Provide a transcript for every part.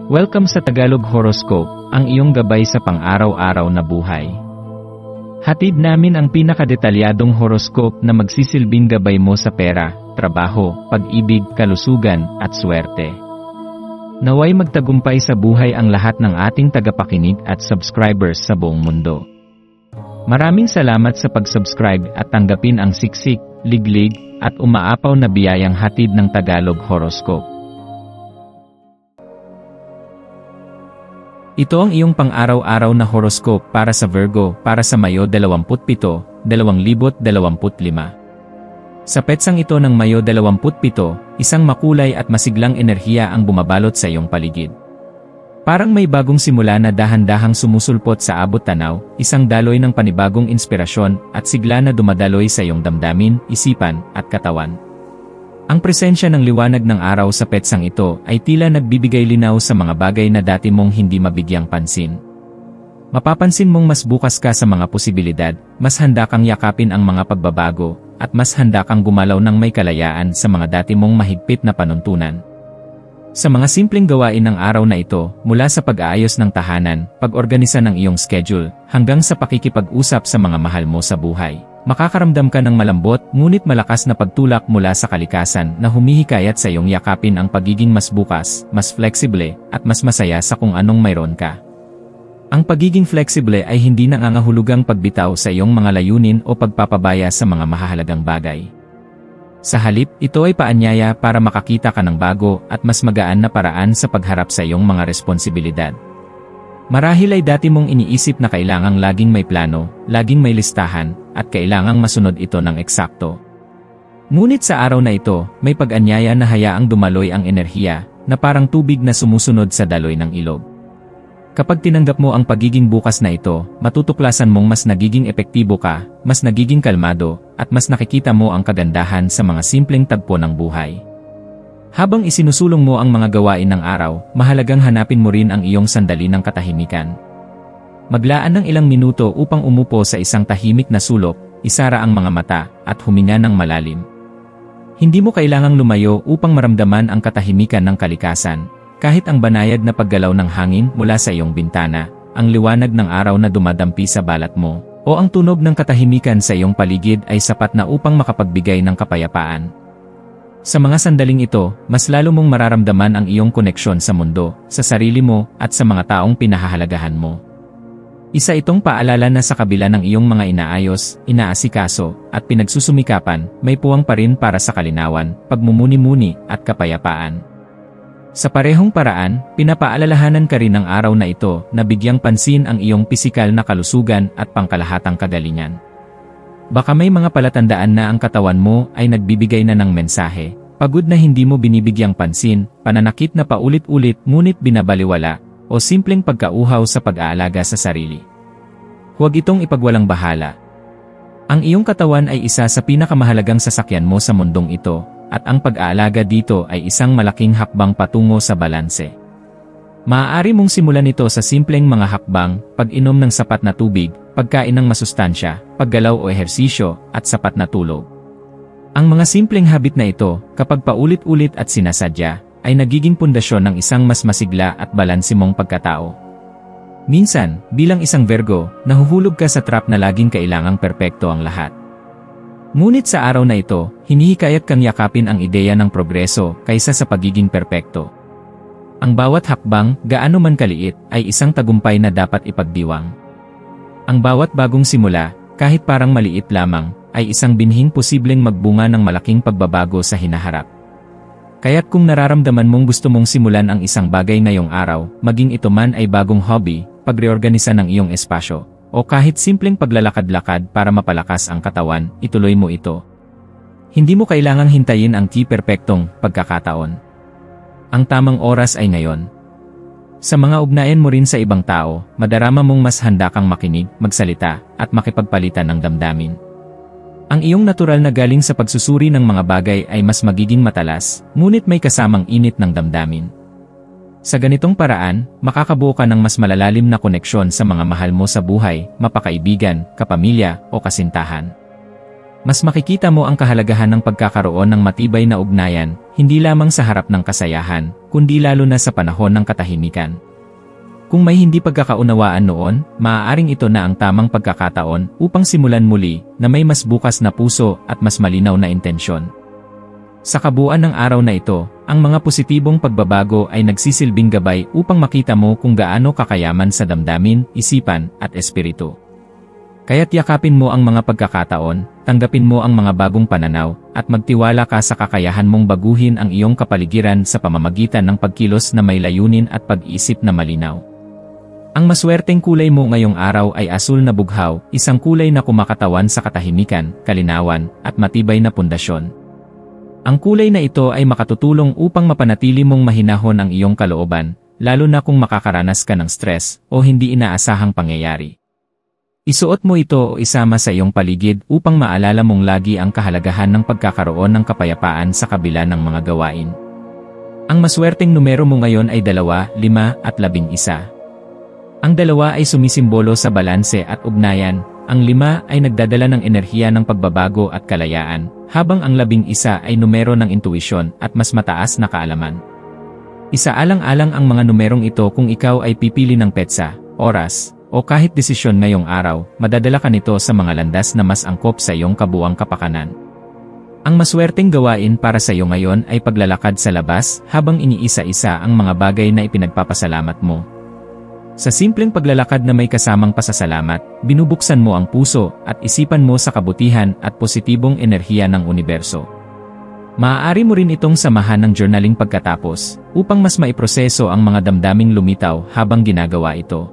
Welcome sa Tagalog Horoscope, ang iyong gabay sa pang-araw-araw na buhay. Hatid namin ang pinakadetalyadong horoscope na magsisilbing gabay mo sa pera, trabaho, pag-ibig, kalusugan, at swerte. Naway magtagumpay sa buhay ang lahat ng ating tagapakinig at subscribers sa buong mundo. Maraming salamat sa pag-subscribe at tanggapin ang siksik, liglig, at umaapaw na biyayang hatid ng Tagalog Horoscope. Ito ang iyong pang-araw-araw na horoscope para sa Virgo para sa Mayo 27, 2025. Sa petsang ito ng Mayo 27, isang makulay at masiglang enerhiya ang bumabalot sa iyong paligid. Parang may bagong simula na dahan-dahang sumusulpot sa abot tanaw, isang daloy ng panibagong inspirasyon at sigla na dumadaloy sa iyong damdamin, isipan, at katawan. Ang presensya ng liwanag ng araw sa petsang ito ay tila nagbibigay linaw sa mga bagay na dati mong hindi mabigyang pansin. Mapapansin mong mas bukas ka sa mga posibilidad, mas handa kang yakapin ang mga pagbabago, at mas handa kang gumalaw ng may kalayaan sa mga dati mong mahigpit na panuntunan. Sa mga simpleng gawain ng araw na ito, mula sa pag-aayos ng tahanan, pag-organisa ng iyong schedule, hanggang sa pakikipag-usap sa mga mahal mo sa buhay, makakaramdam ka ng malambot ngunit malakas na pagtulak mula sa kalikasan na humihikayat sa iyong yakapin ang pagiging mas bukas, mas flexible, at mas masaya sa kung anong mayroon ka. Ang pagiging flexible ay hindi nangangahulugang pagbitaw sa iyong mga layunin o pagpapabaya sa mga mahahalagang bagay. Sa halip, ito ay paanyaya para makakita ka ng bago at mas magaan na paraan sa pagharap sa iyong mga responsibilidad. Marahil ay dati mong iniisip na kailangang laging may plano, laging may listahan, at kailangang masunod ito ng eksakto. Ngunit sa araw na ito, may pag-anyaya na hayaang dumaloy ang enerhiya, na parang tubig na sumusunod sa daloy ng ilog. Kapag tinanggap mo ang pagiging bukas na ito, matutuklasan mong mas nagiging epektibo ka, mas nagiging kalmado, at mas nakikita mo ang kagandahan sa mga simpleng tagpo ng buhay. Habang isinusulong mo ang mga gawain ng araw, mahalagang hanapin mo rin ang iyong sandali ng katahimikan. Maglaan ng ilang minuto upang umupo sa isang tahimik na sulok, isara ang mga mata, at huminga ng malalim. Hindi mo kailangang lumayo upang maramdaman ang katahimikan ng kalikasan. Kahit ang banayad na paggalaw ng hangin mula sa iyong bintana, ang liwanag ng araw na dumadampi sa balat mo, o ang tunog ng katahimikan sa iyong paligid ay sapat na upang makapagbigay ng kapayapaan. Sa mga sandaling ito, mas lalo mong mararamdaman ang iyong koneksyon sa mundo, sa sarili mo, at sa mga taong pinahahalagahan mo. Isa itong paalala na sa kabila ng iyong mga inaayos, inaasikaso, at pinagsusumikapan, may puwang pa rin para sa kalinawan, pagmumuni-muni, at kapayapaan. Sa parehong paraan, pinapaalalahanan ka rin ng araw na ito na bigyang pansin ang iyong pisikal na kalusugan at pangkalahatang kagalingan. Baka may mga palatandaan na ang katawan mo ay nagbibigay na ng mensahe, pagod na hindi mo binibigyang pansin, pananakit na paulit-ulit ngunit binabaliwala, o simpleng pagkauhaw sa pag-aalaga sa sarili. Huwag itong ipagwalang bahala. Ang iyong katawan ay isa sa pinakamahalagang sasakyan mo sa mundong ito, at ang pag-aalaga dito ay isang malaking hakbang patungo sa balanse. Maaari mong simulan ito sa simpleng mga hakbang, pag-inom ng sapat na tubig, pagkain ng masustansya, paggalaw o ehersisyo, at sapat na tulog. Ang mga simpleng habit na ito, kapag paulit-ulit at sinasadya, ay nagiging pundasyon ng isang mas masigla at balanse mong pagkatao. Minsan, bilang isang Virgo, nahuhulog ka sa trap na laging kailangang perpekto ang lahat. Ngunit sa araw na ito, hinihikayat kang yakapin ang ideya ng progreso kaysa sa pagiging perpekto. Ang bawat hakbang, gaano man kaliit, ay isang tagumpay na dapat ipagdiwang. Ang bawat bagong simula, kahit parang maliit lamang, ay isang binhing posibleng magbunga ng malaking pagbabago sa hinaharap. Kaya't kung nararamdaman mong gusto mong simulan ang isang bagay ngayong araw, maging ito man ay bagong hobby, pagreorganisa ng iyong espasyo, o kahit simpleng paglalakad-lakad para mapalakas ang katawan, ituloy mo ito. Hindi mo kailangang hintayin ang perpektong pagkakataon. Ang tamang oras ay ngayon. Sa mga ugnayan mo rin sa ibang tao, madarama mong mas handa kang makinig, magsalita, at makipagpalitan ng damdamin. Ang iyong natural na galing sa pagsusuri ng mga bagay ay mas magiging matalas, ngunit may kasamang init ng damdamin. Sa ganitong paraan, makakabuo ka ng mas malalalim na koneksyon sa mga mahal mo sa buhay, mapakaibigan, kapamilya, o kasintahan. Mas makikita mo ang kahalagahan ng pagkakaroon ng matibay na ugnayan, hindi lamang sa harap ng kasayahan, kundi lalo na sa panahon ng katahimikan. Kung may hindi pagkakaunawaan noon, maaaring ito na ang tamang pagkakataon upang simulan muli na may mas bukas na puso at mas malinaw na intensyon. Sa kabuuan ng araw na ito, ang mga positibong pagbabago ay nagsisilbing gabay upang makita mo kung gaano kakayaman sa damdamin, isipan, at espiritu. Kaya't yakapin mo ang mga pagkakataon, tanggapin mo ang mga bagong pananaw, at magtiwala ka sa kakayahan mong baguhin ang iyong kapaligiran sa pamamagitan ng pagkilos na may layunin at pag-iisip na malinaw. Ang maswerteng kulay mo ngayong araw ay asul na bughaw, isang kulay na kumakatawan sa katahimikan, kalinawan, at matibay na pundasyon. Ang kulay na ito ay makatutulong upang mapanatili mong mahinahon ang iyong kalooban, lalo na kung makakaranas ka ng stress o hindi inaasahang pangyayari. Isuot mo ito o isama sa iyong paligid upang maalala mong lagi ang kahalagahan ng pagkakaroon ng kapayapaan sa kabila ng mga gawain. Ang maswerteng numero mo ngayon ay 2, 5 at 11. Ang 2 ay sumisimbolo sa balanse at ugnayan, ang 5 ay nagdadala ng enerhiya ng pagbabago at kalayaan, habang ang 11 ay numero ng intuisyon at mas mataas na kaalaman. Isaalang-alang ang mga numerong ito kung ikaw ay pipili ng petsa, oras, o kahit desisyon ngayong araw, madadala ka nito sa mga landas na mas angkop sa iyong kabuuang kapakanan. Ang maswerteng gawain para sa iyo ngayon ay paglalakad sa labas habang iniisa-isa ang mga bagay na ipinagpapasalamat mo. Sa simpleng paglalakad na may kasamang pasasalamat, binubuksan mo ang puso at isipan mo sa kabutihan at positibong enerhiya ng universo. Maaari mo rin itong samahan ng journaling pagkatapos, upang mas maiproseso ang mga damdaming lumitaw habang ginagawa ito.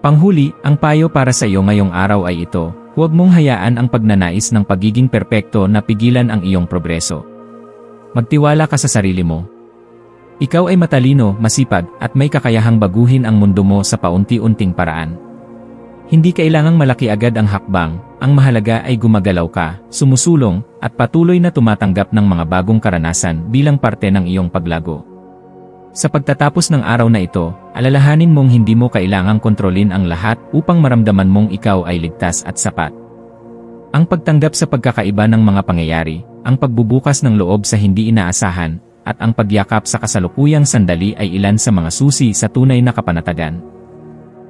Panghuli, ang payo para sa iyo ngayong araw ay ito, huwag mong hayaan ang pagnanais ng pagiging perpekto na pigilan ang iyong progreso. Magtiwala ka sa sarili mo. Ikaw ay matalino, masipag, at may kakayahang baguhin ang mundo mo sa paunti-unting paraan. Hindi kailangang malaki agad ang hakbang, ang mahalaga ay gumagalaw ka, sumusulong, at patuloy na tumatanggap ng mga bagong karanasan bilang parte ng iyong paglago. Sa pagtatapos ng araw na ito, alalahanin mong hindi mo kailangang kontrolin ang lahat upang maramdaman mong ikaw ay ligtas at sapat. Ang pagtanggap sa pagkakaiba ng mga pangyayari, ang pagbubukas ng loob sa hindi inaasahan, at ang pagyakap sa kasalukuyang sandali ay ilan sa mga susi sa tunay na kapanatagan.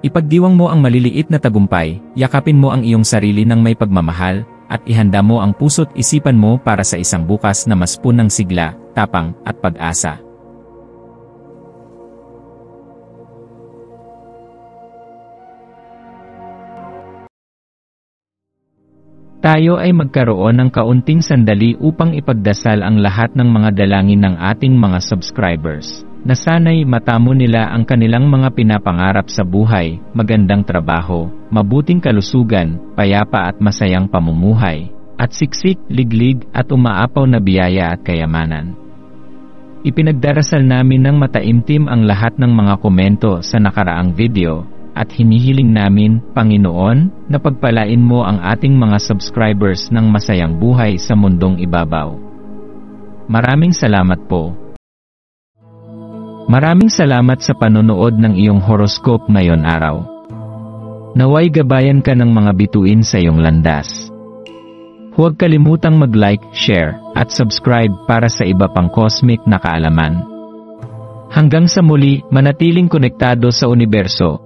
Ipagdiwang mo ang maliliit na tagumpay, yakapin mo ang iyong sarili ng may pagmamahal, at ihanda mo ang puso't isipan mo para sa isang bukas na mas punang sigla, tapang, at pag-asa. Tayo ay magkaroon ng kaunting sandali upang ipagdasal ang lahat ng mga dalangin ng ating mga subscribers, na sana'y matamo nila ang kanilang mga pinapangarap sa buhay, magandang trabaho, mabuting kalusugan, payapa at masayang pamumuhay, at siksik, liglig at umaapaw na biyaya at kayamanan. Ipinagdarasal namin ng mataimtim ang lahat ng mga komento sa nakaraang video, at hinihiling namin, Panginoon, na pagpalain mo ang ating mga subscribers ng masayang buhay sa mundong ibabaw. Maraming salamat po. Maraming salamat sa panonood ng iyong horoscope ngayon araw. Naway gabayan ka ng mga bituin sa iyong landas. Huwag kalimutang mag-like, share, at subscribe para sa iba pang cosmic na kaalaman. Hanggang sa muli, manatiling konektado sa universo